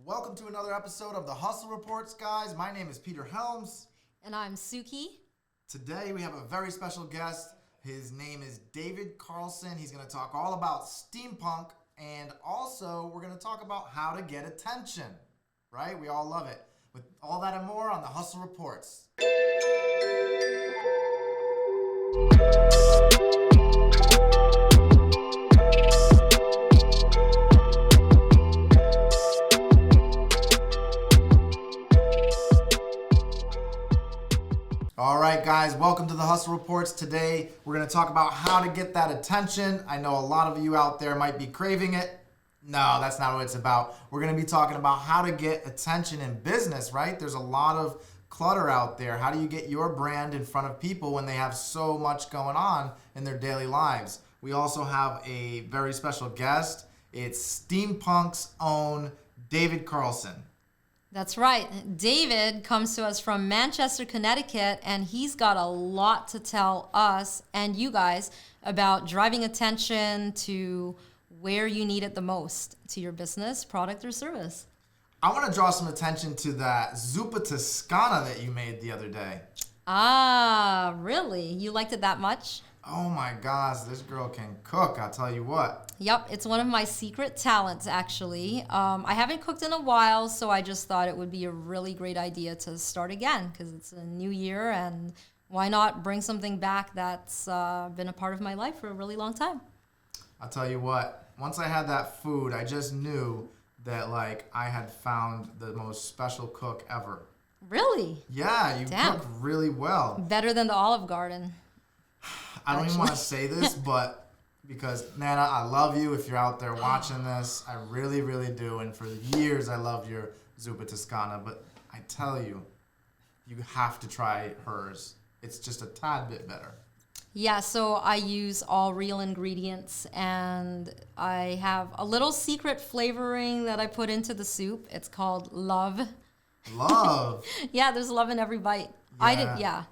Welcome to another episode of the Hustle Reports, guys. My name is Peter Helms. And I'm Suki. Today we have a very special guest. His name is David Carlson. He's going to talk all about steampunk, and also we're going to talk about how to get attention, right? We all love it. With all that and more on the Hustle Reports. All right, guys, welcome to the Hustle Reports. Today, we're going to talk about how to get that attention. I know a lot of you out there might be craving it. No, that's not what it's about. We're going to be talking about how to get attention in business, right? There's a lot of clutter out there. How do you get your brand in front of people when they have so much going on in their daily lives? We also have a very special guest. It's Steampunk's own David Carlson. That's right. David comes to us from Manchester, Connecticut, and he's got a lot to tell us and you guys about driving attention to where you need it the most to your business, product, or service. I want to draw some attention to that zuppa toscana that you made the other day. Ah, really? You liked it that much? Oh my gosh, this girl can cook, I'll tell you what. Yep, it's one of my secret talents, actually. I haven't cooked in a while, so I just thought it would be a really great idea to start again because it's a new year, and why not bring something back that's been a part of my life for a really long time. I'll tell you what, once I had that food, I just knew that I had found the most special cook ever. Really? Yeah, you cook really well. Better than the Olive Garden. I don't even want to say this, but because, Nana, I love you if you're out there watching this. I really, really do. And for years, I loved your zuppa toscana. But I tell you, you have to try hers. It's just a tad bit better. Yeah, so I use all real ingredients, and I have a little secret flavoring that I put into the soup. It's called love. Love? Yeah, there's love in every bite. Yeah.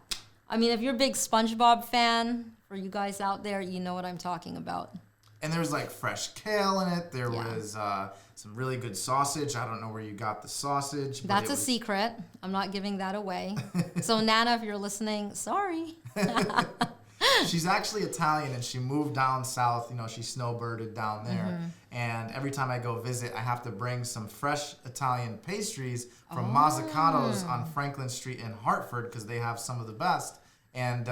I mean, if you're a big SpongeBob fan, for you guys out there, you know what I'm talking about. And there was fresh kale in it. There was some really good sausage. I don't know where you got the sausage. That's a secret. I'm not giving that away. So Nana, if you're listening, sorry. She's actually Italian, and she moved down south. She snowbirded down there. Mm-hmm. And every time I go visit, I have to bring some fresh Italian pastries from Mazzucato's on Franklin Street in Hartford because they have some of the best. And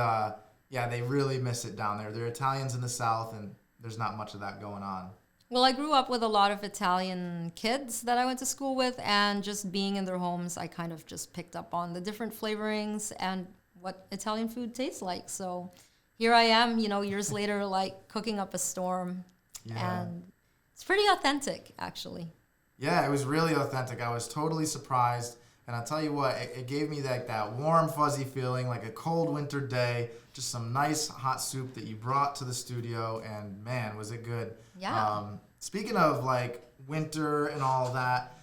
they really miss it down there. They're Italians in the South, and there's not much of that going on. Well, I grew up with a lot of Italian kids that I went to school with, and just being in their homes, I kind of just picked up on the different flavorings and what Italian food tastes like. So here I am, years later, cooking up a storm. Yeah. And it's pretty authentic, actually. Yeah, it was really authentic. I was totally surprised. And I'll tell you what, it gave me that warm, fuzzy feeling, like a cold winter day, just some nice hot soup that you brought to the studio, and man, was it good. Yeah. Speaking of winter and all that,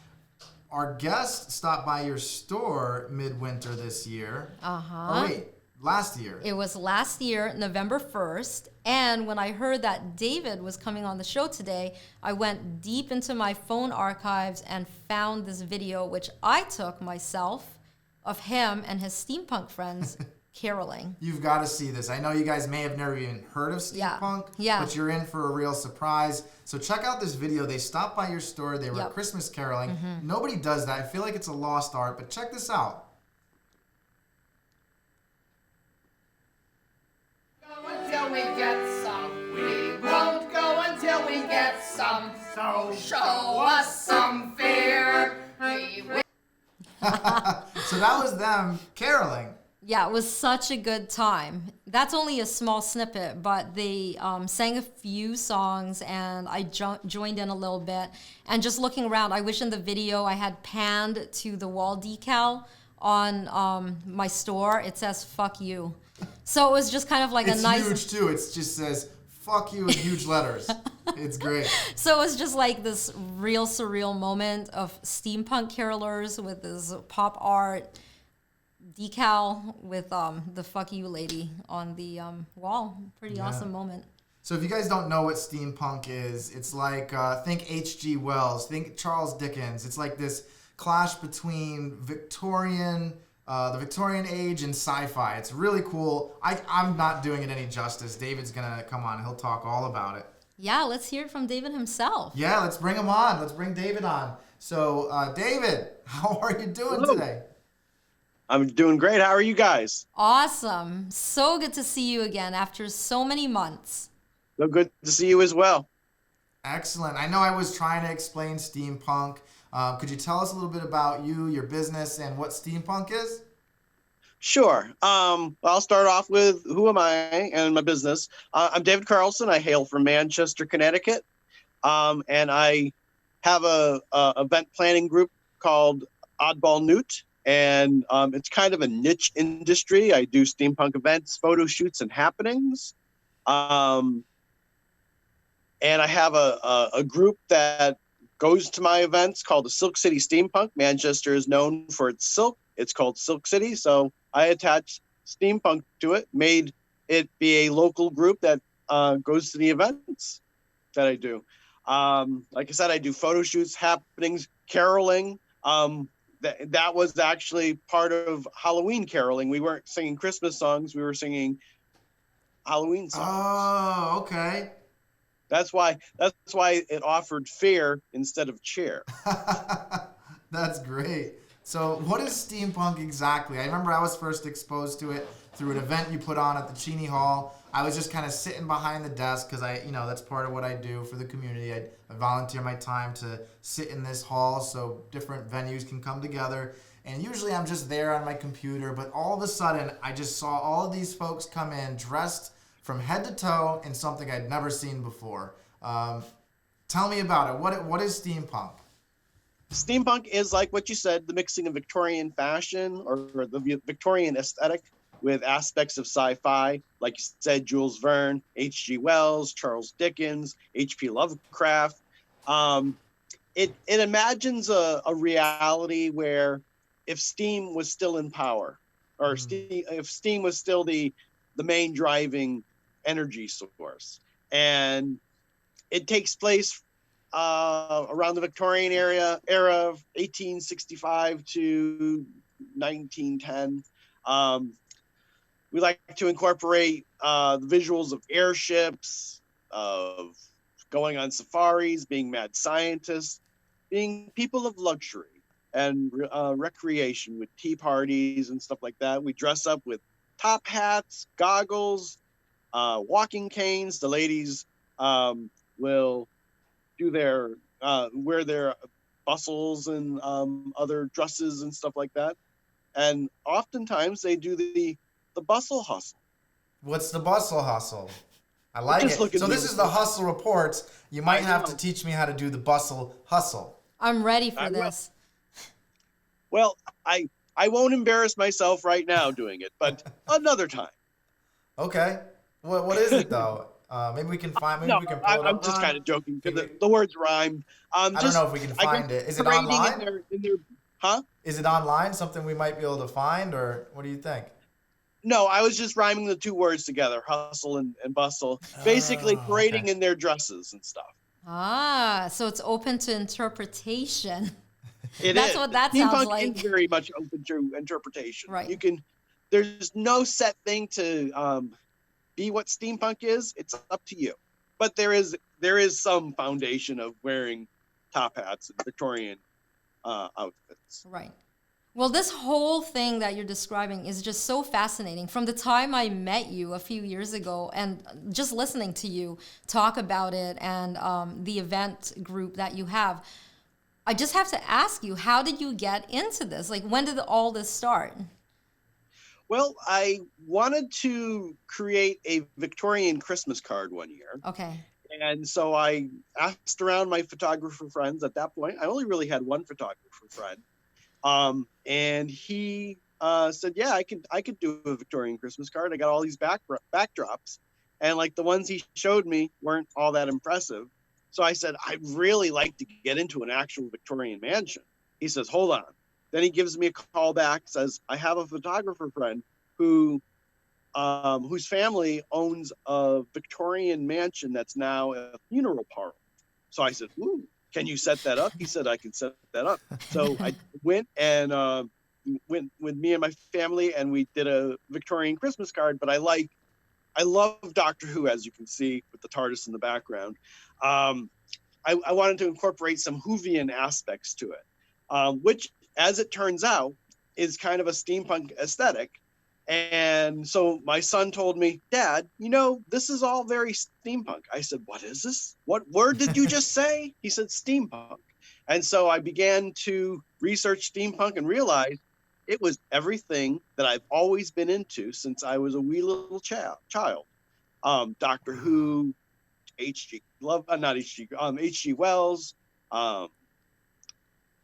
our guest stopped by your store midwinter this year. Uh-huh. Oh, wait, last year. It was last year, November 1st. And when I heard that David was coming on the show today, I went deep into my phone archives and found this video, which I took myself, of him and his steampunk friends caroling. You've got to see this. I know you guys may have never even heard of steampunk, but you're in for a real surprise. So check out this video. They stopped by your store. They were Christmas caroling. Mm-hmm. Nobody does that. I feel like it's a lost art, but check this out. Until we get some, we won't go until we get some. So show us some fear. So that was them caroling. Yeah, it was such a good time. That's only a small snippet, but they sang a few songs, and I joined in a little bit. And just looking around, I wish in the video I had panned to the wall decal on my store. It says, "Fuck you." So it was just kind of it's a nice... It's huge, too. It just says, "Fuck you" in huge letters. It's great. So it was just this real surreal moment of steampunk carolers with this pop art decal with the "Fuck you" lady on the wall. Pretty awesome moment. So if you guys don't know what steampunk is, it's like think H.G. Wells, think Charles Dickens. It's like this clash between the Victorian age and sci-fi. It's really cool. I'm not doing it any justice. David's gonna come on. He'll talk all about it. Yeah, let's hear it from David himself. Yeah, let's bring him on. Let's bring David on. So David, how are you doing today? I'm doing great. How are you guys? Awesome. So good to see you again after so many months. So good to see you as well. Excellent. I know I was trying to explain steampunk. Could you tell us a little bit about you, your business, and what steampunk is? Sure. I'll start off with who am I and my business. I'm David Carlson. I hail from Manchester, Connecticut. And I have a event planning group called Oddball Newt. And it's kind of a niche industry. I do steampunk events, photo shoots, and happenings. And I have a group that goes to my events called the Silk City Steampunk. Manchester is known for its silk. It's called Silk City. So I attached steampunk to it, made it be a local group that goes to the events that I do. Like I said, I do photo shoots, happenings, caroling. That was actually part of Halloween caroling. We weren't singing Christmas songs. We were singing Halloween songs. Oh, okay. That's why it offered fear instead of cheer. That's great. So what is steampunk exactly? I remember I was first exposed to it through an event you put on at the Cheney Hall. I was just kind of sitting behind the desk because that's part of what I do for the community. I volunteer my time to sit in this hall so different venues can come together. And usually I'm just there on my computer, but all of a sudden I just saw all of these folks come in dressed from head to toe in something I'd never seen before. Tell me about it. What is steampunk? Steampunk is, like what you said, the mixing of Victorian fashion or the Victorian aesthetic with aspects of sci-fi. Like you said, Jules Verne, H.G. Wells, Charles Dickens, H.P. Lovecraft. It imagines a reality where if steam was still in power, or if steam was still the main driving energy source, and it takes place around the Victorian era of 1865 to 1910. We like to incorporate the visuals of airships, of going on safaris, being mad scientists, being people of luxury and recreation with tea parties and stuff like that. We dress up with top hats, goggles, walking canes. The ladies will do wear their bustles and other dresses and stuff like that. And oftentimes they do the bustle hustle. What's the bustle hustle? I like it. So this is the hustle reports. You might have to teach me how to do the bustle hustle. I'm ready for this. Well, I won't embarrass myself right now doing it, but another time. Okay. What is it though? Maybe we can find. Maybe we can pull it up. I'm just kind of joking because the words rhymed. I don't know if we can find it. Is it online? Huh? Is it online? Something we might be able to find, or what do you think? No, I was just rhyming the two words together, hustle and bustle, basically parading in their dresses and stuff. Ah, so it's open to interpretation. That's what that sounds like. Steampunk is very much open to interpretation. Right. There's no set thing to be what steampunk is. It's up to you. But there is some foundation of wearing top hats and Victorian outfits. Right. Well, this whole thing that you're describing is just so fascinating. From the time I met you a few years ago and just listening to you talk about it and the event group that you have, I just have to ask you, how did you get into this? Like, when did all this start? Well, I wanted to create a Victorian Christmas card one year. Okay. And so I asked around my photographer friends. At that point, I only really had one photographer friend. And he said, yeah, I could do a Victorian Christmas card. I got all these backdrops, and like the ones he showed me weren't all that impressive. So I said, I'd really like to get into an actual Victorian mansion. He says, hold on. Then he gives me a call back, says, I have a photographer friend who whose family owns a Victorian mansion that's now a funeral parlor. So I said, "Ooh, can you set that up?" He said, "I can set that up." So I went and went with me and my family, and we did a Victorian Christmas card. But I love Doctor Who, as you can see with the TARDIS in the background. I wanted to incorporate some Whovian aspects to it, which, as it turns out, is kind of a steampunk aesthetic. And so my son told me, "Dad, this is all very steampunk." I said, "What is this? What word did you just say?" He said, "Steampunk." And so I began to research steampunk and realized it was everything that I've always been into since I was a wee little child. Doctor Who, H.G. Love, not H.G. H.G. Wells,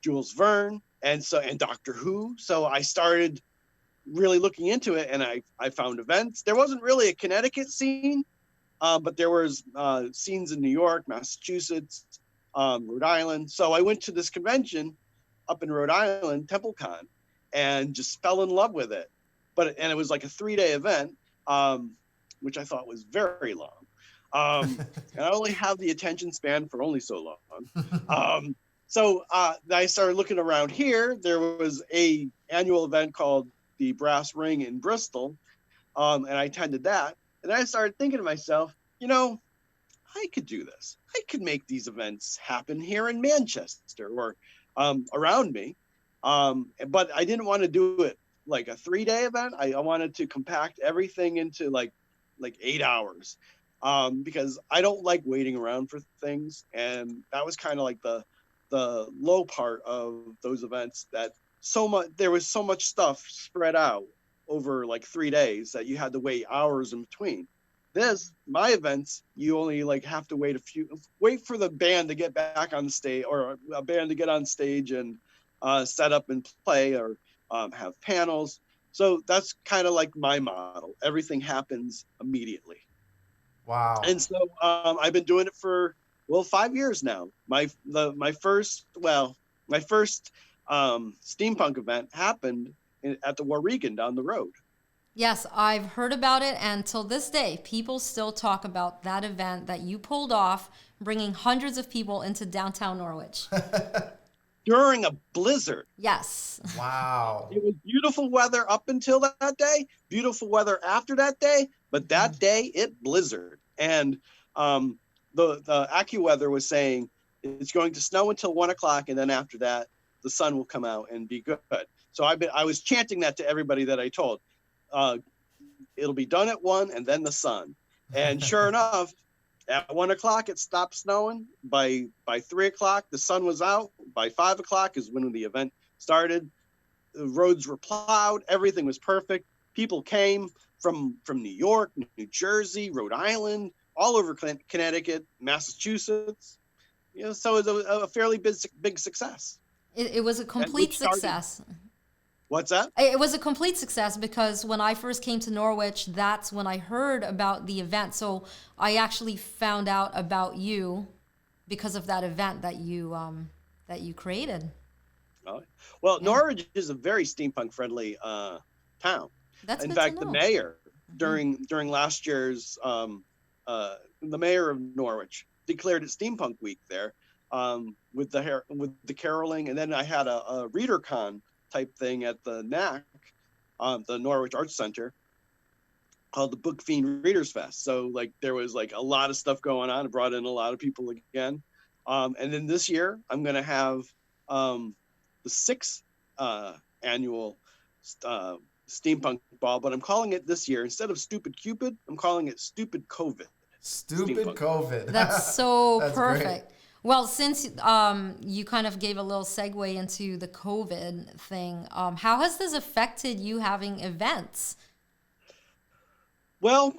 Jules Verne, and Doctor Who. So I started really looking into it, and I found events. There wasn't really a Connecticut scene, but there was scenes in New York, Massachusetts, Rhode Island. So I went to this convention up in Rhode Island, TempleCon, and just fell in love with it. And it was like a 3-day event, which I thought was very long. And I only have the attention span for only so long. So I started looking around here. There was a annual event called the Brass Ring in Bristol, and I attended that. And I started thinking to myself, I could do this. I could make these events happen here in Manchester or around me. But I didn't want to do it like a 3-day event. I wanted to compact everything into like 8 hours, because I don't like waiting around for things. And that was kind of like the low part of those events, that there was so much stuff spread out over like 3 days that you had to wait hours in between. My events, you only have to wait for the band to get back on the stage, or a band to get on stage and set up and play, or have panels. So that's kind of like my model. Everything happens immediately. Wow. And so I've been doing it for 5 years now. My first steampunk event happened at the Warregan down the road. Yes, I've heard about it, and till this day, people still talk about that event that you pulled off, bringing hundreds of people into downtown Norwich. During a blizzard. Yes. Wow. It was beautiful weather up until that day, beautiful weather after that day, but that day it blizzard. And the AccuWeather was saying it's going to snow until 1 o'clock, and then after that, the sun will come out and be good. So I was chanting that to everybody that I told. It'll be done at 1, and then the sun. And sure enough, at 1 o'clock it stopped snowing. By 3 o'clock the sun was out. By 5 o'clock is when the event started. The roads were plowed. Everything was perfect. People came from New York, New Jersey, Rhode Island, all over Connecticut, Massachusetts. So it was a fairly big success. It was a complete success. What's that? It was a complete success, because when I first came to Norwich, that's when I heard about the event. So I actually found out about you because of that event that you created. Oh, well, yeah. Norwich is a very steampunk friendly town. That's in fact, the mayor during last year's the mayor of Norwich declared it Steampunk Week there, with the caroling, and then I had a reader con type thing at the NAC, the Norwich Arts Center, called the Book Fiend Readers Fest. So there was a lot of stuff going on. It brought in a lot of people again. And then this year I'm going to have the 6th annual steampunk ball, but I'm calling it this year, instead of Stupid Cupid, I'm calling it Stupid COVID. Stupid COVID. That's so That's perfect. Great. Well, since you kind of gave a little segue into the COVID thing, how has this affected you having events? Well,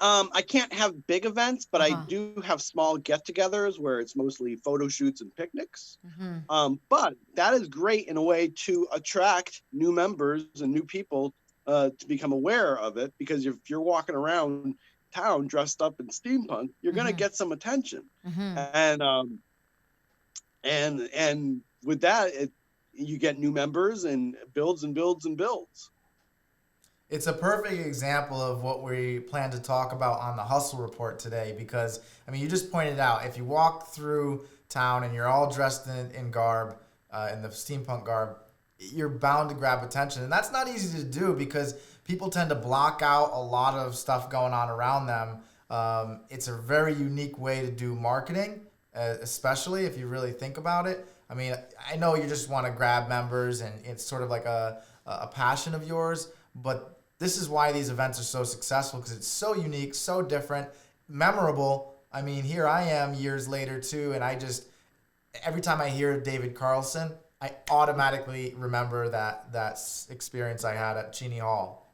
I can't have big events, but I do have small get-togethers where it's mostly photo shoots and picnics. But that is great in a way to attract new members and new people to become aware of it, because if you're walking around town dressed up in steampunk, you're going to get some attention. And with that, you get new members, and builds and builds and builds. It's a perfect example of what we plan to talk about on the Hustle Report today because, I mean, you just pointed out, if you walk through town and you're all dressed in garb, in the steampunk garb, you're bound to grab attention. And that's not easy to do because people tend to block out a lot of stuff going on around them. It's a very unique way to do marketing, especially if you really think about it. I mean, I know you just want to grab members and it's sort of like a passion of yours, but this is why these events are so successful because it's so unique, so different, memorable. I mean, here I am years later too, and every time I hear David Carlson, I automatically remember that experience I had at Cheney Hall.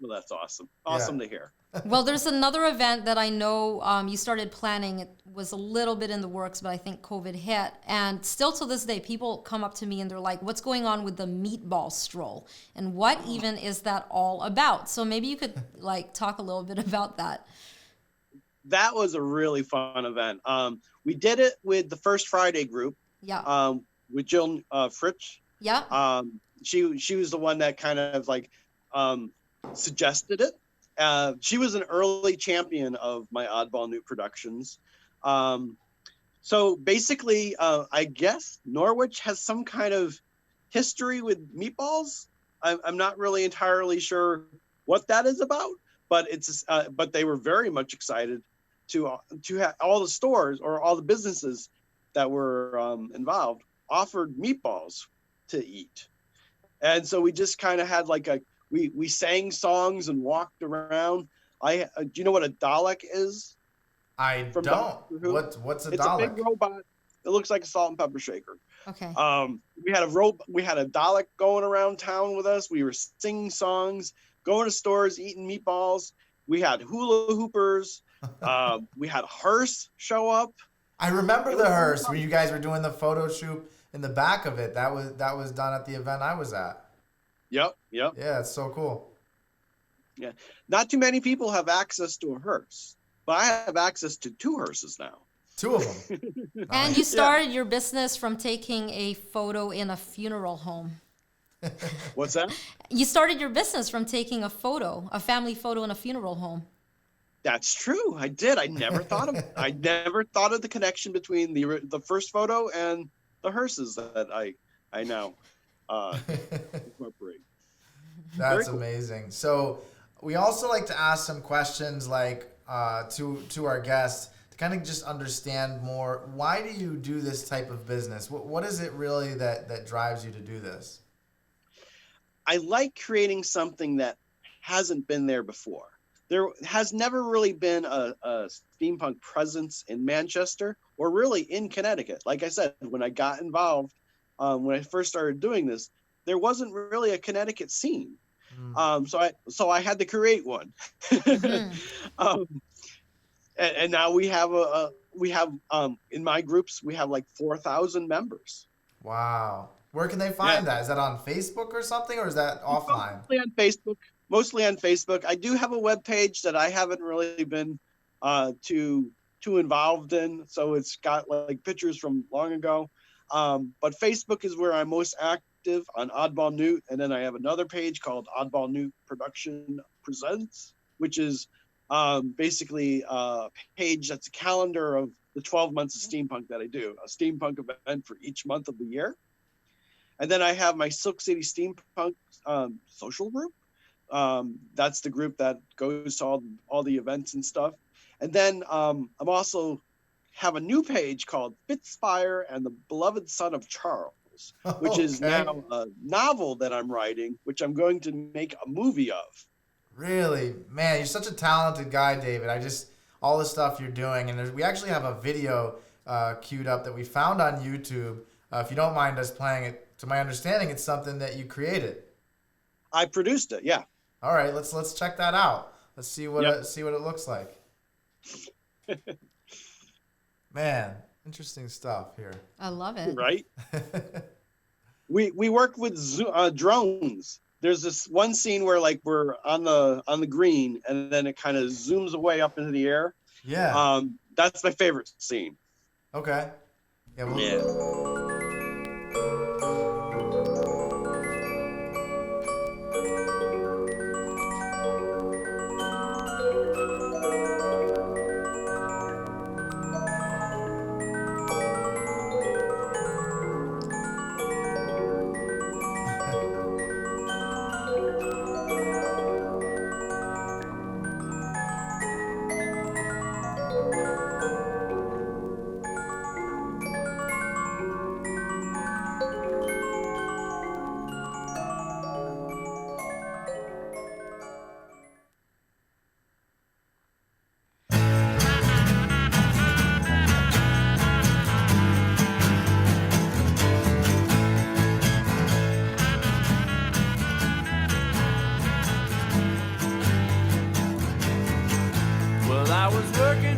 Well, that's awesome. Awesome to hear. Well, there's another event that I know you started planning. It was a little bit in the works, but I think COVID hit. And still to this day, people come up to me and they're like, what's going on with the meatball stroll? And what even is that all about? So maybe you could talk a little bit about that. That was a really fun event. We did it with the First Friday group. Yeah. With Jill Fritsch. Yeah. She was the one that kind of suggested it. She was an early champion of my Oddball Newt productions. So basically, I guess Norwich has some kind of history with meatballs. I'm not really entirely sure what that is about, but but they were very much excited to have all the stores or all the businesses that were involved offered meatballs to eat. And so we just kind of had we sang songs and walked around. Do you know what a Dalek is? I don't. What's a Dalek? It's a big robot. It looks like a salt and pepper shaker. Okay. We had a Dalek going around town with us. We were singing songs, going to stores, eating meatballs. We had hula hoopers. We had a hearse show up. I remember the hearse when you guys were doing the photo shoot in the back of it. That was done at the event I was at. Yep. Yeah, it's so cool. Yeah. Not too many people have access to a hearse, but I have access to 2 hearses now. 2 of them. And you started your business from taking a photo in a funeral home. What's that? You started your business from taking a family photo in a funeral home. That's true. I did. I never thought of the connection between the first photo and the hearses that I now incorporate. That's amazing. So we also like to ask some questions to our guests to kind of just understand more. Why do you do this type of business? What is it really that drives you to do this? I like creating something that hasn't been there before. There has never really been a steampunk presence in Manchester or really in Connecticut. Like I said, when I got involved, when I first started doing this, there wasn't really a Connecticut scene. So I had to create one. And now we have in my groups, we have 4,000 members. Wow. Where can they find that? Is that on Facebook or something, or is that offline? Mostly on Facebook. I do have a web page that I haven't really been too involved in, so it's got pictures from long ago. But Facebook is where I'm most active on Oddball Newt, and then I have another page called Oddball Newt Production Presents, which is basically a page that's a calendar of the 12 months of steampunk that I do, a steampunk event for each month of the year. And then I have my Silk City Steampunk social group. That's the group that goes to all the events and stuff. And then I'm also have a new page called Fitzfire and the Beloved Son of Charles, which is now a novel that I'm writing, which I'm going to make a movie of. Really? Man, you're such a talented guy, David. All the stuff you're doing. And we actually have a video queued up that we found on YouTube. If you don't mind us playing it, to my understanding, it's something that you created. I produced it, yeah. All right, let's check that out. Let's see what it looks like. Man, interesting stuff here. I love it. Right? We work with drones. There's this one scene where we're on the green, and then it kind of zooms away up into the air. Yeah. That's my favorite scene. Okay. Yeah.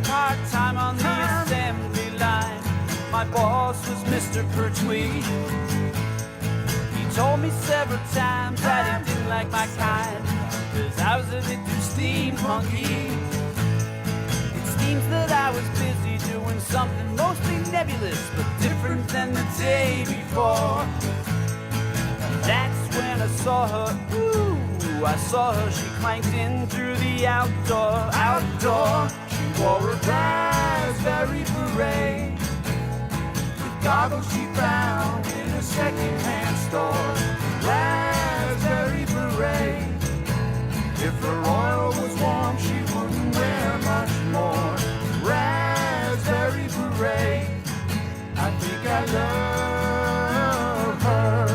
working part-time on the assembly line. My boss was Mr. Pertwee. He told me several times that he didn't like my kind, 'cause I was a bit too steampunky. It seems that I was busy doing something mostly nebulous, but different than the day before. That's when I saw her, ooh, I saw her, she clanked in through the outdoor. She wore a raspberry beret with goggles she found in a second-hand store. Raspberry beret. If her oil was warm, she wouldn't wear much more. Raspberry beret. I think I love her.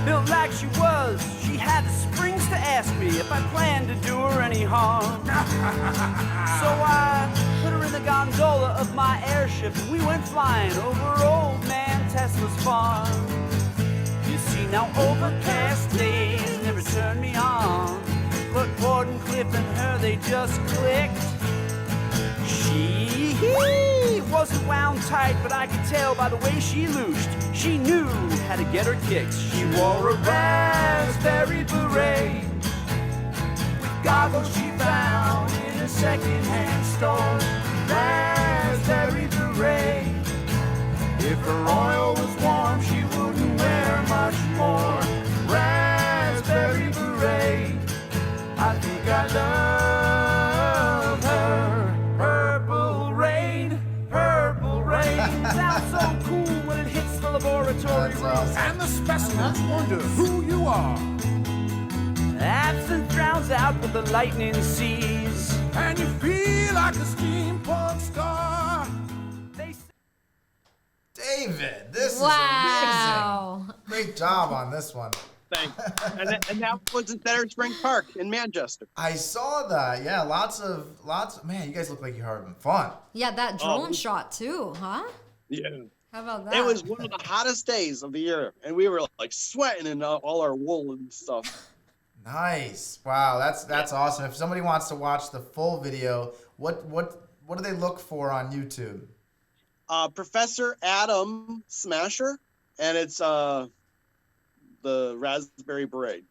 Built like she was, she had the springs to ask me if I planned to do her any harm. So I put her in the gondola of my airship and we went flying over old man Tesla's farm. You see, now overcast days never turned me on, but Wardenclyffe and her, they just clicked. She wasn't wound tight, but I could tell by the way she loosed. She knew how to get her kicks. She wore a raspberry beret with goggles she found in a second-hand store. Raspberry beret. If her oil was warm, she wouldn't wear much more. Raspberry beret. I think I love her. Purple rain, purple rain. Sounds so cool when it hits the laboratory room. And the specimens wonder who you are. Absinthe drowns out what the lightning sees. And you feel like a steampunk star. David, this Wow. is amazing. Great job on this one. Thanks. And that was at Center Spring Park in Manchester. I saw that. Yeah, lots of man, you guys look like you're having fun. Yeah, that drone shot too, huh? Yeah. How about that? It was one of the hottest days of the year, and we were like sweating in all our wool and stuff. Nice. Wow, that's awesome. If somebody wants to watch the full video, what do they look for on YouTube? Professor Adam Smasher, and it's the Raspberry Beret.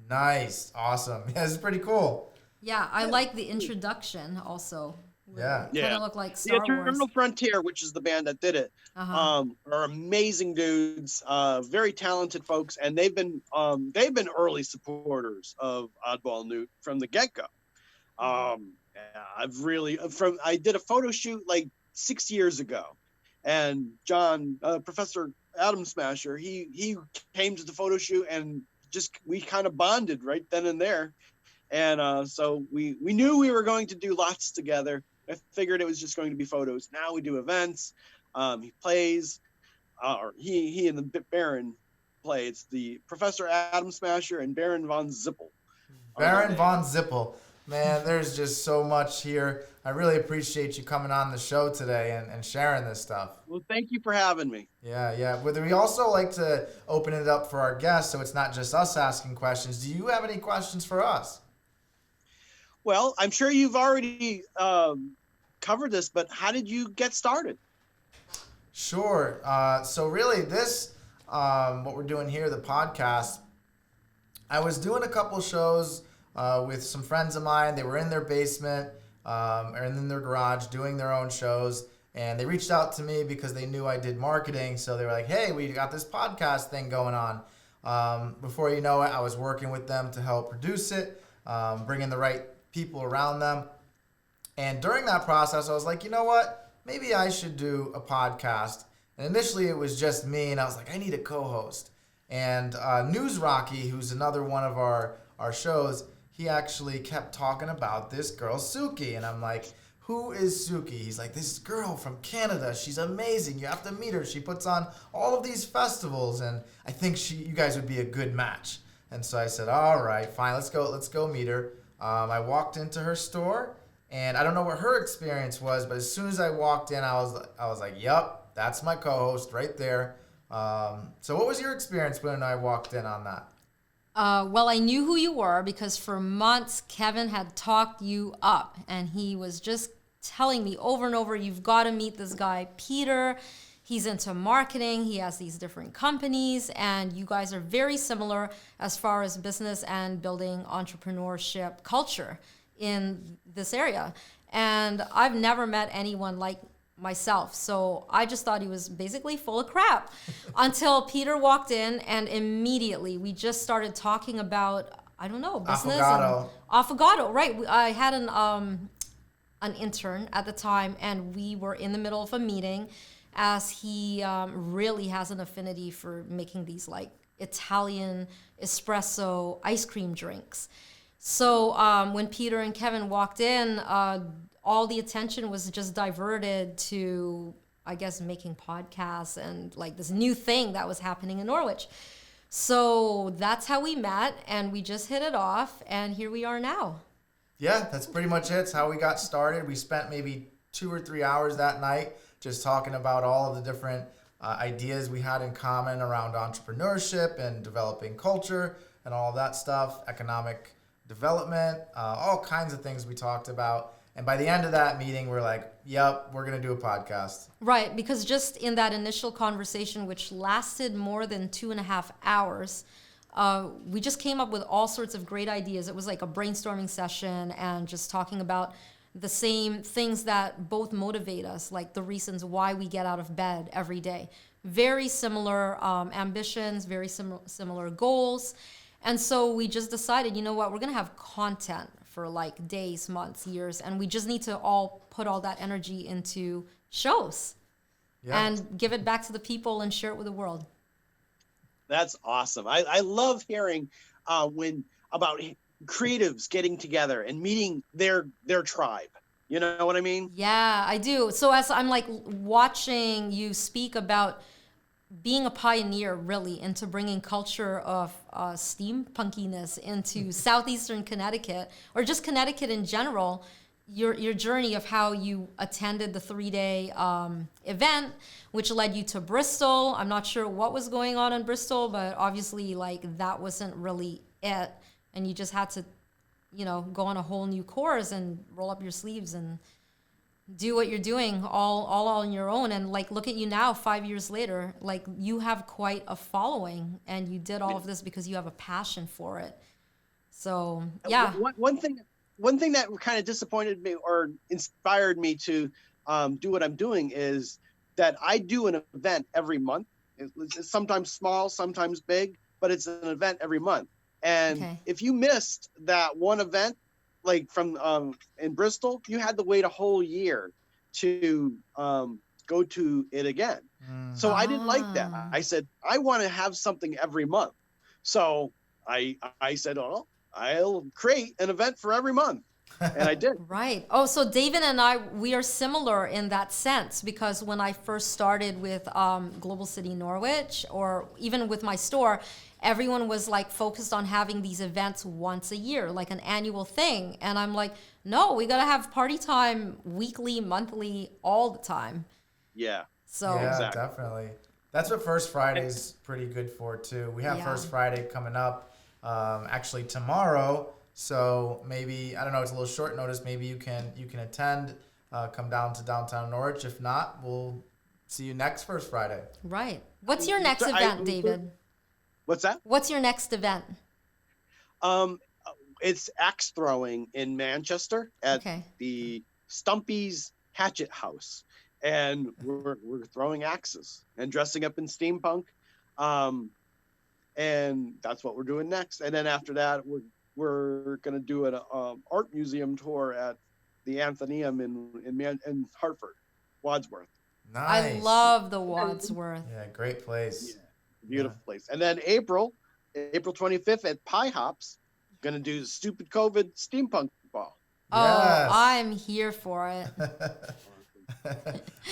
Nice. Awesome. Yeah, this is pretty cool. Yeah, I like the introduction also. Yeah. Kind of look like Star The Wars. Eternal Frontier, which is the band that did it, are amazing dudes, very talented folks, and they've been early supporters of Oddball Newt from the get-go. I did a photo shoot like 6 years ago, and John, Professor Adam Smasher, he came to the photo shoot, and we kind of bonded right then and there, and so we knew we were going to do lots together. I figured it was just going to be photos. Now we do events. He plays, or he and the Baron play. It's the Professor Adam Smasher and Baron von Zippel. Baron von Zippel. Man, there's just so much here. I really appreciate you coming on the show today and sharing this stuff. Well, thank you for having me. Yeah. But we also like to open it up for our guests, so it's not just us asking questions. Do you have any questions for us? Well, I'm sure you've already covered this, but how did you get started? Sure. So really this, what we're doing here, the podcast, I was doing a couple shows with some friends of mine. They were in their basement or in their garage doing their own shows. And they reached out to me because they knew I did marketing. So they were like, hey, we got this podcast thing going on. Before you know it, I was working with them to help produce it, bring in the right people around them. And during that process, I was like, you know what? Maybe I should do a podcast. And initially it was just me, and I was like, I need a co-host. And News Rocky, who's another one of our shows, he actually kept talking about this girl, Suki. And I'm like, who is Suki? He's like, this girl from Canada. She's amazing. You have to meet her. She puts on all of these festivals, and I think you guys would be a good match. And so I said, all right, fine, let's go meet her. I walked into her store, and I don't know what her experience was, but as soon as I walked in, I was like, yep, that's my co-host right there. So what was your experience when I walked in on that? Well, I knew who you were because for months Kevin had talked you up, and he was just telling me over and over, you've got to meet this guy, Peter. He's into marketing. He has these different companies, and you guys are very similar as far as business and building entrepreneurship culture in this area. And I've never met anyone like myself. So I just thought he was basically full of crap until Peter walked in, and immediately we just started talking about, I don't know, business. Affogato. Affogato, right. I had an intern at the time, and we were in the middle of a meeting as he really has an affinity for making these like Italian espresso ice cream drinks. So when Peter and Kevin walked in, all the attention was just diverted to, I guess, making podcasts and like this new thing that was happening in Norwich. So that's how we met, and we just hit it off, and here we are now. Yeah, that's pretty much it. It's how we got started. We spent maybe 2 or 3 hours that night just talking about all of the different ideas we had in common around entrepreneurship and developing culture and all of that stuff, economic development, all kinds of things we talked about. And by the end of that meeting, we're like, yep, we're going to do a podcast. Right, because just in that initial conversation, which lasted more than 2.5 hours, we just came up with all sorts of great ideas. It was like a brainstorming session and just talking about the same things that both motivate us, like the reasons why we get out of bed every day. Very similar ambitions, very similar goals. And so we just decided, you know what, we're going to have content for like days, months, years, and we just need to all put all that energy into shows and give it back to the people and share it with the world. That's awesome. I love hearing when about creatives getting together and meeting their tribe. You know what I mean? Yeah, I do. So as I'm like watching you speak about being a pioneer really into bringing culture of steampunkiness into southeastern Connecticut, or just Connecticut in general, your journey of how you attended the 3-day event, which led you to Bristol. I'm not sure what was going on in Bristol, but obviously like that wasn't really it. And you just had to, you know, go on a whole new course and roll up your sleeves and do what you're doing all on your own. And like, look at you now, 5 years later, like you have quite a following, and you did all of this because you have a passion for it. So yeah. One thing that kind of disappointed me or inspired me to do what I'm doing is that I do an event every month. It's sometimes small, sometimes big, but it's an event every month. And if you missed that one event, like from in Bristol, you had to wait a whole year to go to it again. So I didn't like that. I said, I want to have something every month. So I said, oh, I'll create an event for every month. And I did. Right. Oh, so David and I, we are similar in that sense, because when I first started with Global City Norwich, or even with my store, everyone was like focused on having these events once a year, like an annual thing. And I'm like, no, we got to have party time weekly, monthly, all the time. Yeah. So yeah, exactly. Definitely. That's what First Friday's pretty good for too. We have First Friday coming up actually tomorrow. So maybe, I don't know, it's a little short notice. Maybe you can attend, come down to downtown Norwich. If not, we'll see you next First Friday. Right. What's your next event, David? What's that? What's your next event? It's axe throwing in Manchester at the Stumpy's Hatchet House. And we're throwing axes and dressing up in steampunk. And that's what we're doing next. And then after that, we're going to do an art museum tour at the Athenaeum in Hartford, Wadsworth. Nice. I love the Wadsworth. Yeah, great place. Yeah, beautiful place. And then April 25th at Pie Hops, going to do the stupid COVID steampunk ball. Oh, Yes. I'm here for it.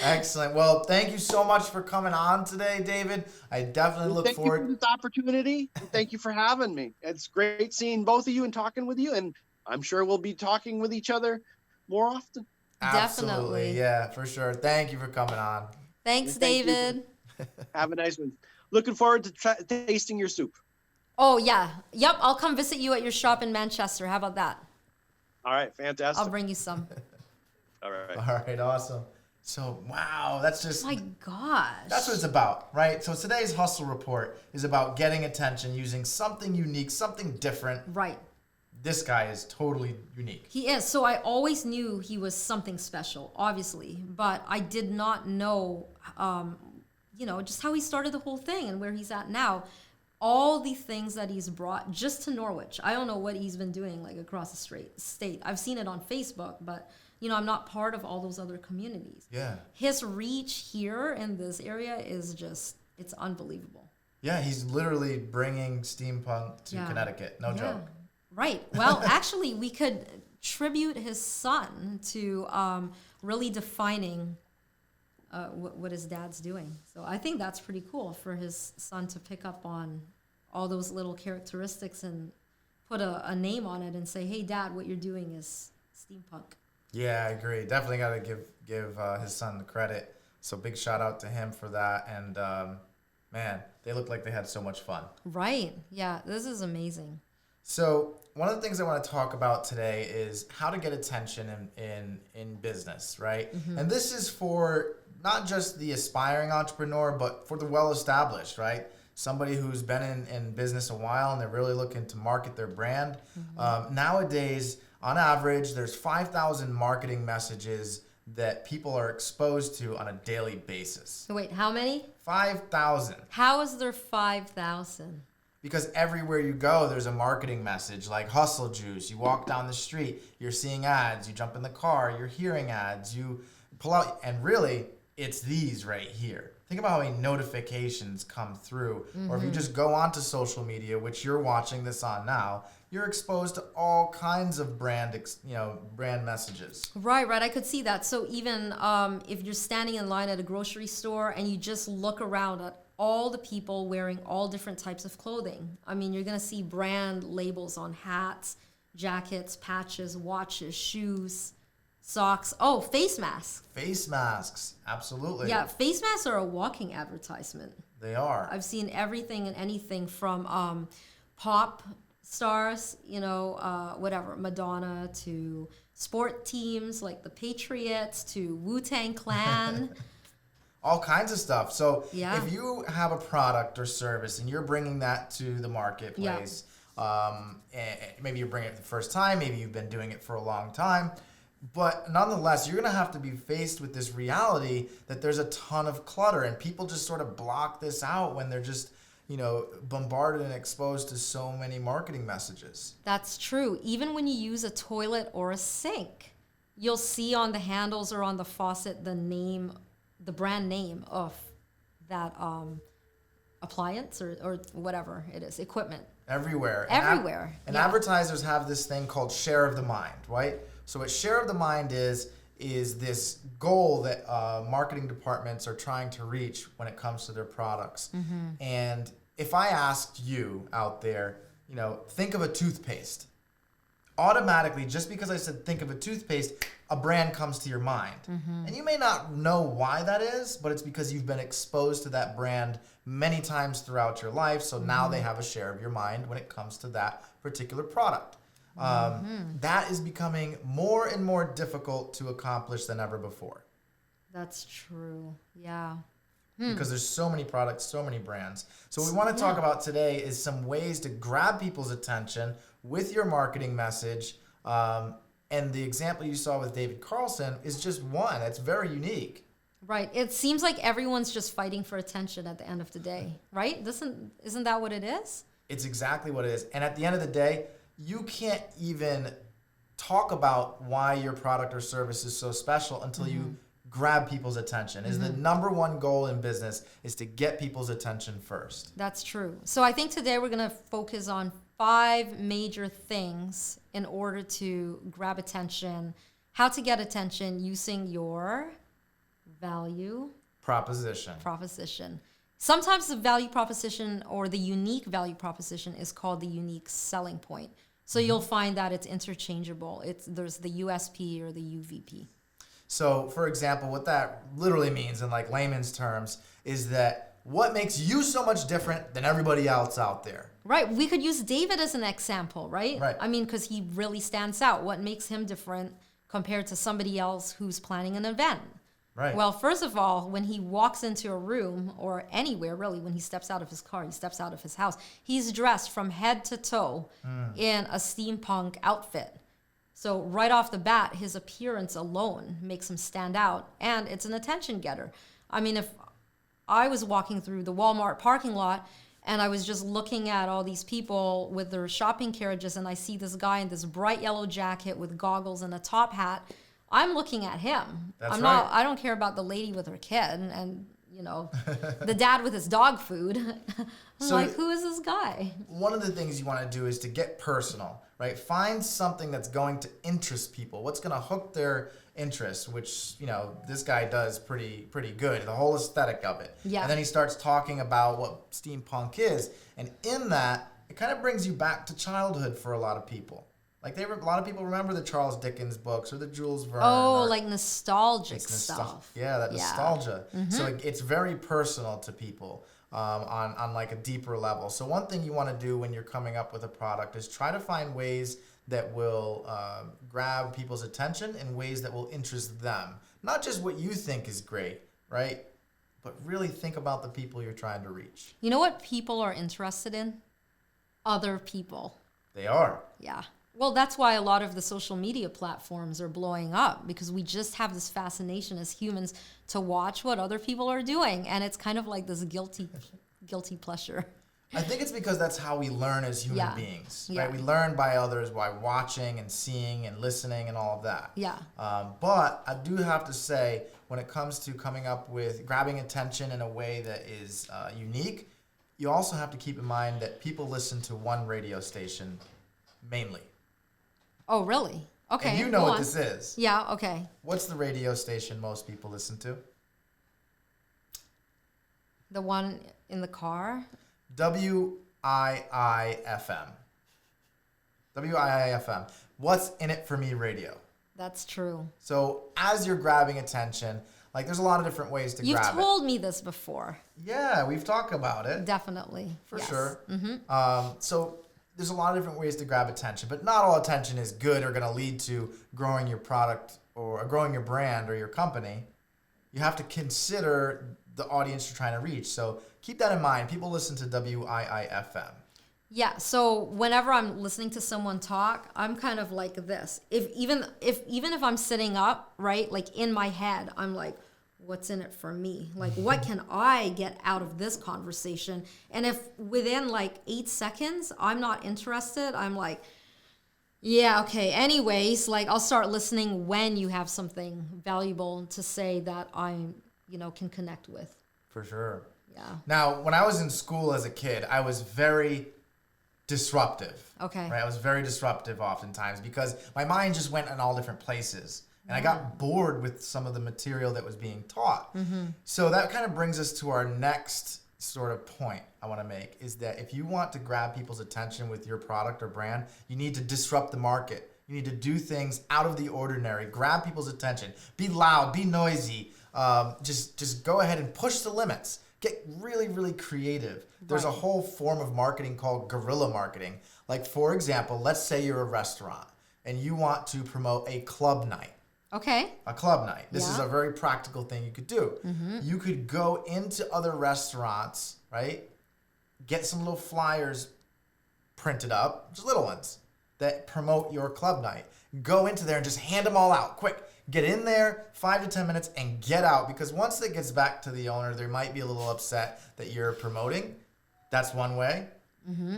Excellent. Well, thank you so much for coming on today, David. I definitely look forward. Thank you for this opportunity. Thank you for having me. It's great seeing both of you and talking with you, and I'm sure we'll be talking with each other more often. Absolutely. Definitely. Yeah, for sure. Thank you for coming on. Thanks, Thank you. David. Have a nice one. Looking forward to tasting your soup. Oh, yeah. Yep, I'll come visit you at your shop in Manchester. How about that? All right, fantastic. I'll bring you some. All right. All right, awesome. So, wow, that's just... My gosh. That's what it's about, right? So today's Hustle Report is about getting attention using something unique, something different. Right. This guy is totally unique. He is. So I always knew he was something special, obviously, but I did not know, just how he started the whole thing and where he's at now. All the things that he's brought just to Norwich. I don't know what he's been doing like across the state. I've seen it on Facebook, but I'm not part of all those other communities. Yeah. His reach here in this area is just, it's unbelievable. Yeah, he's literally bringing steampunk to Connecticut. No joke. Right. Well, actually, we could tribute his son to really defining what his dad's doing. So I think that's pretty cool for his son to pick up on all those little characteristics and put a name on it and say, hey, Dad, what you're doing is steampunk. Yeah, I agree. Definitely got to give his son the credit. So big shout out to him for that. And man, they look like they had so much fun. Right. Yeah, this is amazing. So one of the things I want to talk about today is how to get attention in business, right? Mm-hmm. And this is for not just the aspiring entrepreneur, but for the well-established, right? Somebody who's been in business a while and they're really looking to market their brand. Mm-hmm. Nowadays, on average, there's 5,000 marketing messages that people are exposed to on a daily basis. Wait, how many? 5,000. How is there 5,000? Because everywhere you go, there's a marketing message like hustle juice. You walk down the street, you're seeing ads. You jump in the car, you're hearing ads. You pull out, and really, it's these right here. Think about how many notifications come through. Mm-hmm. Or if you just go onto social media, which you're watching this on now, you're exposed to all kinds of brand messages. Right. I could see that. So even if you're standing in line at a grocery store and you just look around at all the people wearing all different types of clothing. I mean, you're going to see brand labels on hats, jackets, patches, watches, shoes, socks. Oh, face masks. Face masks. Absolutely. Yeah, face masks are a walking advertisement. They are. I've seen everything and anything from pop stars, whatever, Madonna, to sport teams like the Patriots, to Wu-Tang Clan. All kinds of stuff. So yeah. If you have a product or service and you're bringing that to the marketplace, maybe you're bringing it the first time, maybe you've been doing it for a long time, but nonetheless, you're going to have to be faced with this reality that there's a ton of clutter and people just sort of block this out when they're just, bombarded and exposed to so many marketing messages. That's true. Even when you use a toilet or a sink, you'll see on the handles or on the faucet the brand name of that appliance or whatever it is, equipment. Everywhere. And advertisers have this thing called share of the mind, right? So what share of the mind is this goal that marketing departments are trying to reach when it comes to their products. Mm-hmm. And if I asked you out there, think of a toothpaste. Automatically, just because I said think of a toothpaste, a brand comes to your mind. Mm-hmm. And you may not know why that is, but it's because you've been exposed to that brand many times throughout your life. So now they have a share of your mind when it comes to that particular product. That is becoming more and more difficult to accomplish than ever before. That's true. Yeah. Because there's so many products, so many brands. So what we want to talk about today is some ways to grab people's attention with your marketing message. And the example you saw with David Carlson is just one. That's very unique. Right. It seems like everyone's just fighting for attention at the end of the day, right? Isn't that what it is? It's exactly what it is. And at the end of the day, you can't even talk about why your product or service is so special until you grab people's attention. Is the number one goal in business is to get people's attention first. That's true. So I think today we're going to focus on 5 major things in order to grab attention, how to get attention using your value proposition. Sometimes the value proposition or the unique value proposition is called the unique selling point. So you'll find that it's interchangeable. There's the USP or the UVP. So, for example, what that literally means in like layman's terms is that what makes you so much different than everybody else out there? Right. We could use David as an example, right? Right. I mean, because he really stands out. What makes him different compared to somebody else who's planning an event? Right. Well, first of all, when he walks into a room or anywhere, really, when he steps out of his car, he steps out of his house, he's dressed from head to toe in a steampunk outfit. So right off the bat, his appearance alone makes him stand out, and it's an attention getter. I mean, if I was walking through the Walmart parking lot and I was just looking at all these people with their shopping carriages, and I see this guy in this bright yellow jacket with goggles and a top hat, I'm looking at him. That's not. right. I don't care about the lady with her kid and you know, the dad with his dog food. I'm So- like, who is this guy? One of the things you want to do is to get personal, right? Find something that's going to interest people. What's going to hook their interest, which, you know, this guy does pretty good, the whole aesthetic of it. Yeah. And then he starts talking about what steampunk is. And in that, it kind of brings you back to childhood for a lot of people. Like a lot of people remember the Charles Dickens books or the Jules Verne. Oh, or, like nostalgic it's stuff. Yeah, that nostalgia. So Mm-hmm. it's very personal to people on like a deeper level. So one thing you want to do when you're coming up with a product is try to find ways that will grab people's attention in ways that will interest them. Not just what you think is great, right? But really think about the people you're trying to reach. You know what people are interested in? Other people. They are. Yeah. Well, that's why a lot of the social media platforms are blowing up, because we just have this fascination as humans to watch what other people are doing. And it's kind of like this guilty pleasure. I think it's because that's how we learn as human Yeah. beings, Yeah. right? We learn by others by watching and seeing and listening and all of that. Yeah. But I do have to say, when it comes to coming up with grabbing attention in a way that is unique, you also have to keep in mind that people listen to one radio station mainly. Oh, really? Okay. And you know go what on. this is. Yeah, okay. What's the radio station most people listen to? The one in the car? WIIFM. WIIFM. What's in it for me radio? That's true. So as you're grabbing attention, like there's a lot of different ways to You've grab told me this before. it. Yeah, we've talked about it. Definitely. For Yes. sure. So there's a lot of different ways to grab attention, but not all attention is good or going to lead to growing your product or growing your brand or your company. You have to consider the audience you're trying to reach. So keep that in mind. People listen to WIIFM. Yeah, so whenever I'm listening to someone talk, I'm kind of like this. Even if I'm sitting up, right, like in my head, I'm like, what's in it for me? Like, what can I get out of this conversation? And if within like 8 seconds I'm not interested, I'm like, yeah, okay. Anyways, like I'll start listening when you have something valuable to say that I'm, can connect with. For sure. Yeah. Now, when I was in school as a kid, I was very disruptive. Okay. Right? I was very disruptive oftentimes because my mind just went in all different places. And I got bored with some of the material that was being taught. So that kind of brings us to our next sort of point I want to make, is that if you want to grab people's attention with your product or brand, you need to disrupt the market. You need to do things out of the ordinary, grab people's attention, be loud, be noisy, just go ahead and push the limits. Get really, really creative. There's a whole form of marketing called guerrilla marketing. Like, for example, let's say you're a restaurant and you want to promote a club night. Okay. A club night. This is Yeah. a very practical thing you could do. You could go into other restaurants, right? Get some little flyers printed up, just little ones, that promote your club night. Go into there and just hand them all out, quick. Get in there, 5 to 10 minutes, and get out. Because once it gets back to the owner, they might be a little upset that you're promoting. That's one way,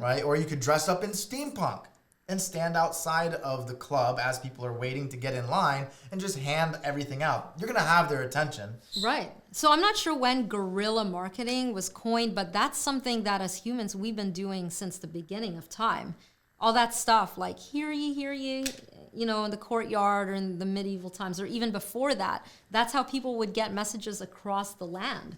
right? Or you could dress up in steampunk and stand outside of the club as people are waiting to get in line and just hand everything out. You're going to have their attention. Right. So I'm not sure when guerrilla marketing was coined, but that's something that as humans we've been doing since the beginning of time. All that stuff like hear ye, in the courtyard or in the medieval times or even before that. That's how people would get messages across the land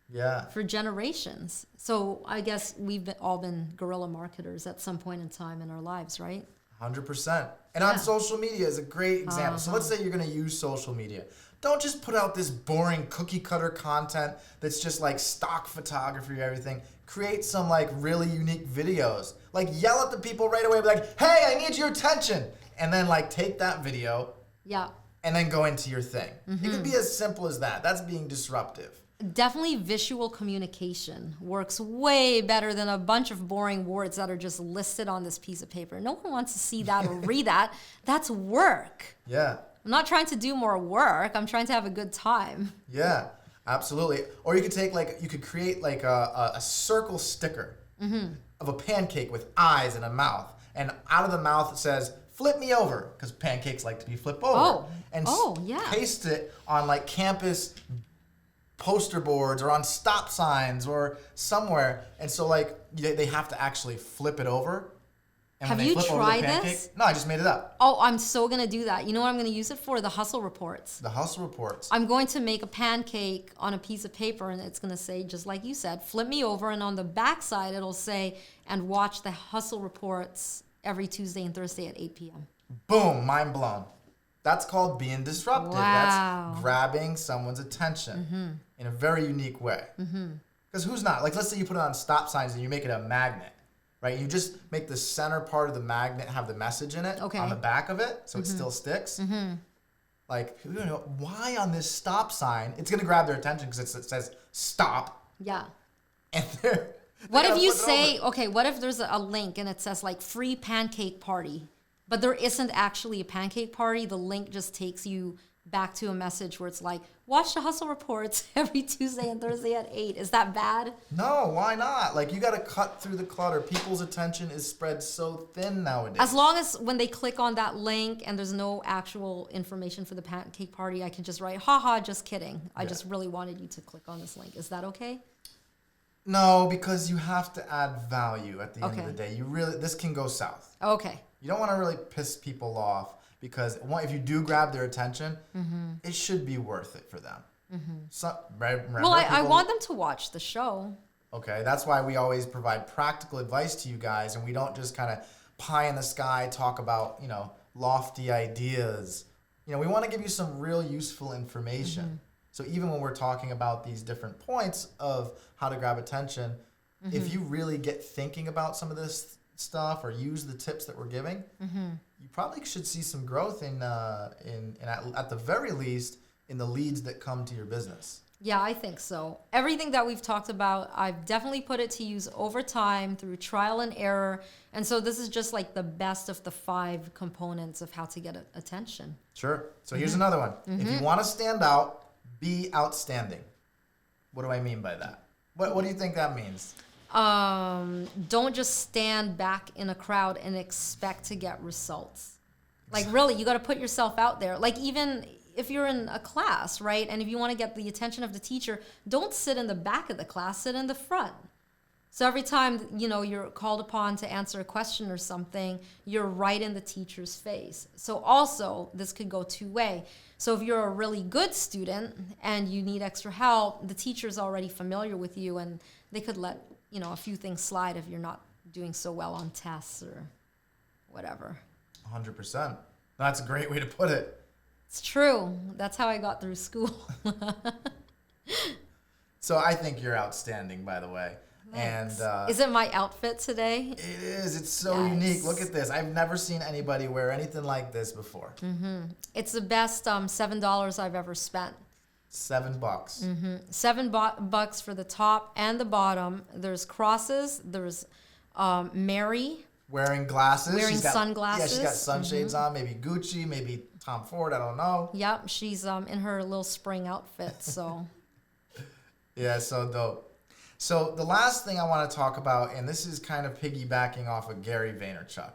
Yeah. for generations. So I guess we've all been guerrilla marketers at some point in time in our lives, right? 100%. And on social media is a great example. So let's say you're going to use social media. Don't just put out this boring cookie cutter content that's just like stock photography or everything. Create some like really unique videos. Like yell at the people right away. Be like, hey, I need your attention. And then like take that video. Yeah. And then go into your thing. It could be as simple as that. That's being disruptive. Definitely visual communication works way better than a bunch of boring words that are just listed on this piece of paper. No one wants to see that or read that. That's work. Yeah. I'm not trying to do more work. I'm trying to have a good time. Yeah, absolutely. Or you could take you could create like a circle sticker of a pancake with eyes and a mouth. And out of the mouth it says, flip me over, because pancakes like to be flipped over. Paste it on like campus poster boards or on stop signs or somewhere. And so like they have to actually flip it over. And Have when they you flip over the tried pancake, this? No, I just made it up. Oh, I'm so going to do that. You know what I'm going to use it for? The hustle reports. The hustle reports. I'm going to make a pancake on a piece of paper, and it's going to say, just like you said, flip me over. And on the back side, it'll say, and watch the hustle reports every Tuesday and Thursday at 8 p.m. Boom, mind blown. That's called being disruptive. Wow. That's grabbing someone's attention in a very unique way. Because who's not? Like, let's say you put it on stop signs and you make it a magnet, right? You just make the center part of the magnet have the message in it on the back of it, so it still sticks. Like, you know, why on this stop sign? It's going to grab their attention because it says stop. Yeah. And they're What if gonna you flip it say, over. okay, what if there's a link and it says like free pancake party, but there isn't actually a pancake party? The link just takes you back to a message where it's like, watch the hustle reports every Tuesday and Thursday at 8. Is that bad? No, why not? Like, you got to cut through the clutter. People's attention is spread so thin nowadays. As long as when they click on that link and there's no actual information for the pancake party, I can just write, haha, just kidding. I just really wanted you to click on this link. Is that okay? No, because you have to add value at the end of the Okay. day. This can go south. Okay. You don't want to really piss people off because if you do grab their attention, it should be worth it for them. So, remember, Well, I people- want them to watch the show. Okay, that's why we always provide practical advice to you guys, and we don't just kind of pie in the sky talk about, lofty ideas. We want to give you some real useful information. So even when we're talking about these different points of how to grab attention, if you really get thinking about some of this stuff or use the tips that we're giving, you probably should see some growth in at the very least in the leads that come to your business. Yeah, I think so. Everything that we've talked about, I've definitely put it to use over time through trial and error. And so this is just like the best of the 5 components of how to get attention. Sure. So here's another one. If you want to stand out, be outstanding. What do I mean by that? What do you think that means? Don't just stand back in a crowd and expect to get results. Like really, you got to put yourself out there. Like even if you're in a class, right? And if you want to get the attention of the teacher, don't sit in the back of the class, sit in the front. So every time, you're called upon to answer a question or something, you're right in the teacher's face. So also, this could go 2 ways. So if you're a really good student and you need extra help, the teacher's already familiar with you and they could let, a few things slide if you're not doing so well on tests or whatever. 100%. That's a great way to put it. It's true. That's how I got through school. So I think you're outstanding, by the way. Thanks. And is it my outfit today? it is. It's so Yes. unique. Look at this. I've never seen anybody wear anything like this before. It's the best $7 I've ever spent. $7. $7 for the top and the bottom. There's crosses. There's Mary. Wearing glasses. Wearing She's got, sunglasses. Yeah, she's got sunshades on. Maybe Gucci, maybe Tom Ford. I don't know. Yep, she's in her little spring outfit. So Yeah, so dope. So the last thing I want to talk about, and this is kind of piggybacking off of Gary Vaynerchuk.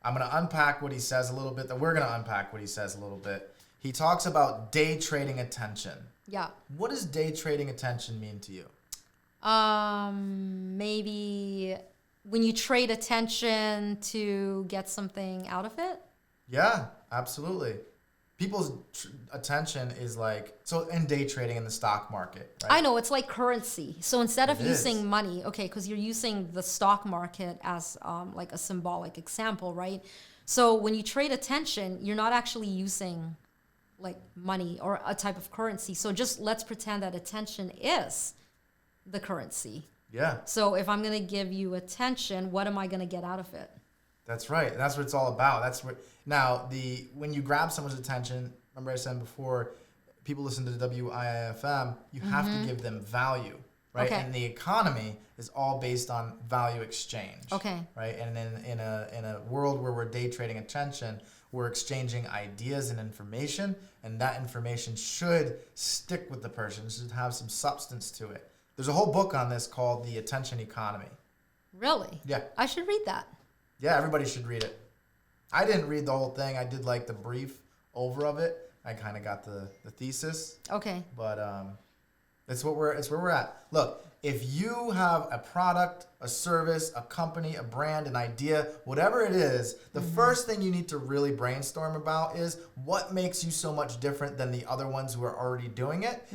I'm going to unpack what he says a little bit. We're going to unpack what he says a little bit. He talks about day trading attention. yeah, What does day trading attention mean to you? maybe when you trade attention to get something out of it. Yeah, absolutely. People's attention is like, so in day trading in the stock market, right? I know, it's like currency. So instead of It is. using money, okay, because you're using the stock market as like a symbolic example, right? So when you trade attention, you're not actually using like money or a type of currency. So just let's pretend that attention is the currency. Yeah. So if I'm going to give you attention, what am I going to get out of it? That's right. That's what it's all about. That's what now when you grab someone's attention, remember I said before, people listen to the WIIFM, you have to give them value, right? Okay. And the economy is all based on value exchange. Okay. Right? And in a world where we're day trading attention, we're exchanging ideas and information, and that information should stick with the person, should have some substance to it. There's a whole book on this called The Attention Economy. Really? Yeah. I should read that. Yeah, everybody should read it. I didn't read the whole thing. I did like the brief over of it. I kind of got the thesis, Okay. but it's where we're at. Look, if you have a product, a service, a company, a brand, an idea, whatever it is, the first thing you need to really brainstorm about is what makes you so much different than the other ones who are already doing it.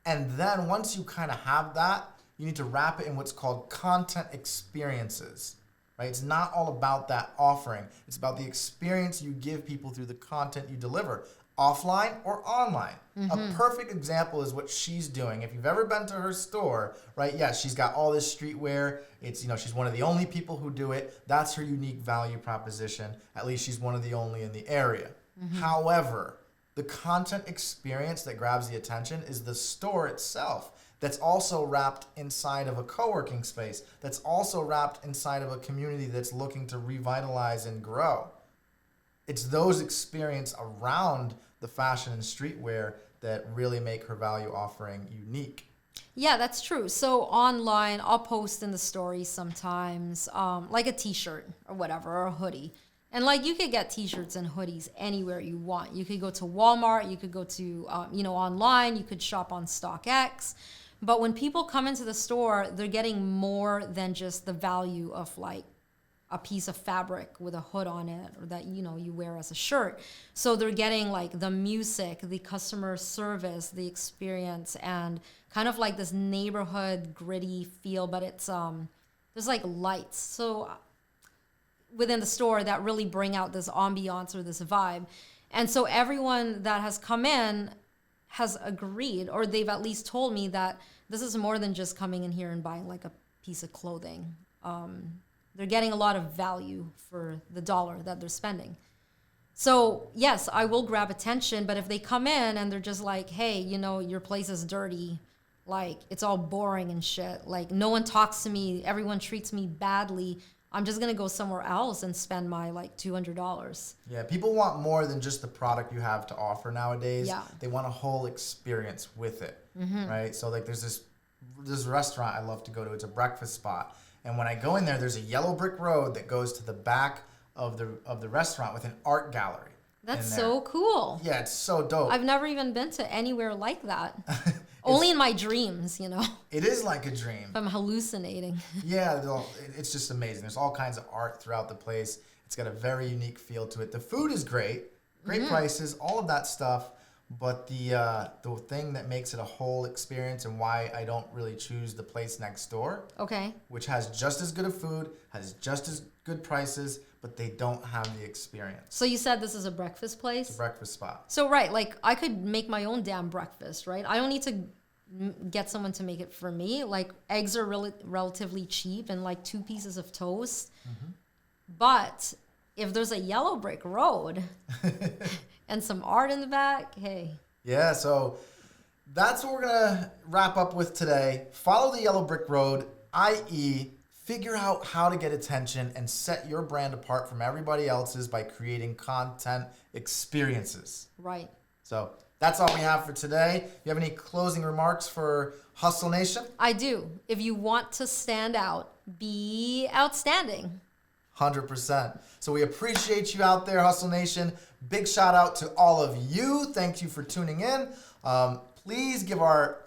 And then once you kind of have that, you need to wrap it in what's called content experiences. Right? It's not all about that offering. It's about the experience you give people through the content you deliver, offline or online. A perfect example is what she's doing. If you've ever been to her store, right? Yeah, she's got all this streetwear. It's, she's one of the only people who do it. That's her unique value proposition. At least she's one of the only in the area. However, the content experience that grabs the attention is the store itself. That's also wrapped inside of a co-working space. That's also wrapped inside of a community that's looking to revitalize and grow. It's those experiences around the fashion and streetwear that really make her value offering unique. Yeah, that's true. So online, I'll post in the stories sometimes, like a t-shirt or whatever, or a hoodie. And like you could get t-shirts and hoodies anywhere you want. You could go to Walmart, you could go to, online, you could shop on StockX. But when people come into the store, they're getting more than just the value of like a piece of fabric with a hood on it, or that, you wear as a shirt. So they're getting like the music, the customer service, the experience, and kind of like this neighborhood gritty feel, but it's, there's like lights. So within the store that really bring out this ambiance or this vibe. And so everyone that has come in has agreed, or they've at least told me that this is more than just coming in here and buying like a piece of clothing. They're getting a lot of value for the dollar that they're spending. So yes, I will grab attention, but if they come in and they're just like, hey, your place is dirty, like it's all boring and shit, like no one talks to me, everyone treats me badly, I'm just going to go somewhere else and spend my like $200. Yeah, people want more than just the product you have to offer nowadays. Yeah. They want a whole experience with it, right? So like there's this restaurant I love to go to. It's a breakfast spot. And when I go in there, there's a yellow brick road that goes to the back of the restaurant with an art gallery. That's in there. so cool. Yeah, it's so dope. I've never even been to anywhere like that. Only in my dreams, It is like a dream. if I'm hallucinating. Yeah, it's just amazing. There's all kinds of art throughout the place. It's got a very unique feel to it. The food is great prices, all of that stuff. But the thing that makes it a whole experience and why I don't really choose the place next door, Okay. which has just as good of food, has just as good prices, but they don't have the experience. So you said this is a breakfast place? It's a breakfast spot. So right, like I could make my own damn breakfast, right? I don't need to get someone to make it for me. Like eggs are relatively cheap and like 2 pieces of toast. But if there's a yellow brick road and some art in the back, hey. Yeah, so that's what we're going to wrap up with today. Follow the yellow brick road, i.e., figure out how to get attention and set your brand apart from everybody else's by creating content experiences. Right. So that's all we have for today. You have any closing remarks for Hustle Nation? I do. If you want to stand out, be outstanding. 100%. So we appreciate you out there, Hustle Nation. Big shout out to all of you. Thank you for tuning in. Please give our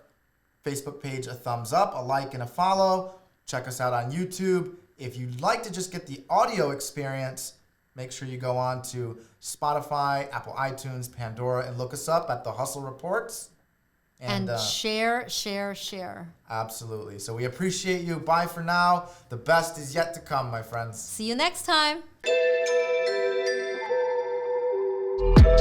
Facebook page a thumbs up, a like, and a follow. Check us out on YouTube. If you'd like to just get the audio experience, make sure you go on to Spotify, Apple iTunes, Pandora, and look us up at The Hustle Reports. And share. Absolutely. So we appreciate you. Bye for now. The best is yet to come, my friends. See you next time. Bye.